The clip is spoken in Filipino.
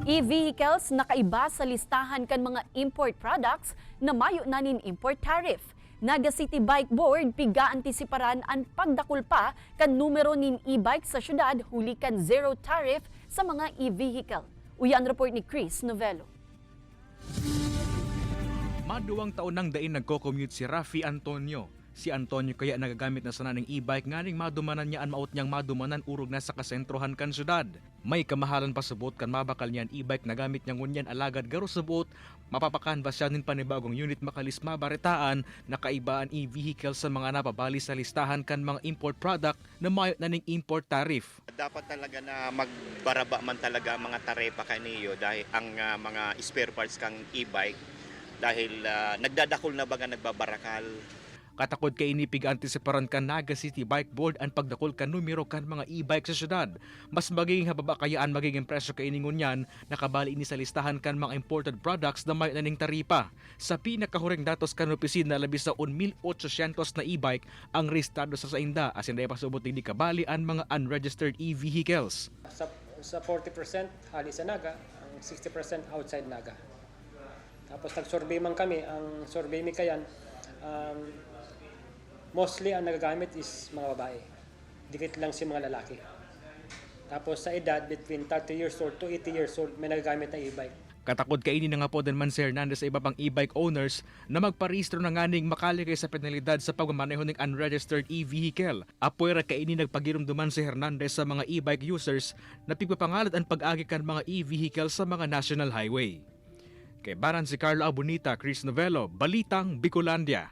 E-vehicles nakaiba sa listahan kan mga import products na mayo na nin import tariff. Naga City Bike Board piga antisiparan ang pagdakul pa kan numero nin e-bike sa syudad huli kan zero tariff sa mga e-vehicle. Uyan report ni Chris Novello. Maduwang taon nang dain nagko-commute si Rafi Antonio. Si Antonio kaya nagagamit na sana ng e-bike nganing madumanan niya an maot niyang madumanan urog na sa kasentrohan kan syudad. May kamahalan pa subot kan mabakal niyan e-bike na gamit niya ngunyan alagad garo subot mapapakan ba siya nin panibagong unit makalis mabaritaan na kaibaan e-vehicle sa mga napabali sa listahan kan mga import product na mayot na ning import tariff. Dapat talaga na magbaraba man talaga mga tarepa kaniyo dahil ang mga spare parts kang e-bike dahil nagdadakol na baga nagbabarakal. Katakod kay inipig antisiparan kan Naga City Bike Board ang pagdakol kan numero kan mga e-bike sa syudad. Mas magiging hababa kayaan magiging presyo kay iningon nakabali ini sa listahan kan mga imported products na may naning taripa. Sa pinakahuring datos kan opisina labis sa 1,800 na e-bike ang restado sa sainda as hindi pasubot hindi kabali ang mga unregistered e-vehicles. Sa 40% hali sa Naga, ang 60% outside Naga. Tapos nag-survey man kami, ang survey mi kayan, mostly ang nagagamit is mga babae. Dikit lang si mga lalaki. Tapos sa edad between 30 years old to 80 years old may nagagamit na e-bike. Katakod kaini na nga po din man si Hernandez sa iba pang e-bike owners na magparehistro na nganing makaligay sa penalidad sa pagmamaneho ng unregistered e-vehicle. Apoy ra kaini nagpagirumduman si Hernandez sa mga e-bike users na pigpapangalad ang pag-agi kan mga e-vehicle sa mga national highway. Kay Baran si Carlo Abunita, Chris Novello, Balitang Bicolandia.